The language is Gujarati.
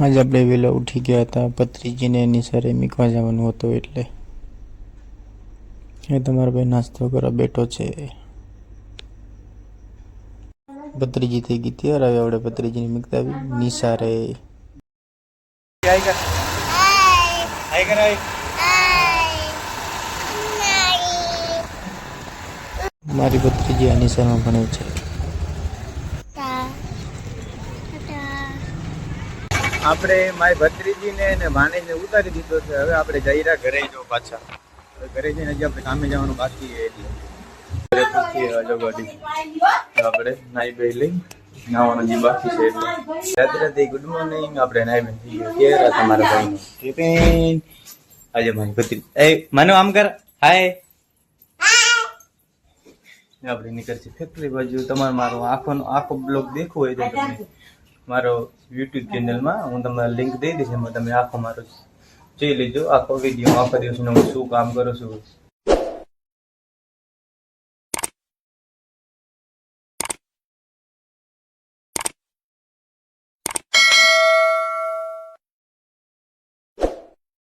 આજે આપણે વહેલા ઉઠી ગયા હતા. ભત્રીજીને એની સરે મીકવા જવાનું હતું એટલે એ તમારો ભાઈ નાસ્તો કરવા બેઠો છે. ભત્રીજી થઈ ગઈ તૈયાર. હવે આપણે ભત્રીજીને મીકતા આવી નિસારે. મારી ભત્રીજી આ નિશાળમાં ભણે છે. આપણે મારી ભત્રીજીને અને ભાણેજને ઉતારી દીધો છે. હવે આપણે જઈ રહ્યા ઘરે જો પાછા. ઘરે જઈને હજી આપણે કામે જવાનું બાકી છે એટલે ઘરે પૂછીએ આપણે નાઈ બે લઈ નાવાનું જે બાકી છે એટલે રાત્રે ગુડ મોર્નિંગ. આપણે નાઈ બે થઈ ગયો કે તમારા ભાઈનું ટિફિન. આજે મારી ભત્રીજી એ મને આમ કર હાય. આપણે નીકળશે ફેક્ટરી બાજુ. તમારે મારો આખો બ્લોગ દેખવો હોય તો તમે મારો યુટ્યુબ ચેનલમાં હું તમને લિંક દઈ દઈશ. એમાં તમે આખો મારો જોઈ લેજો. આખો વિડીયો આખો દિવસનો હું શું કામ કરું છું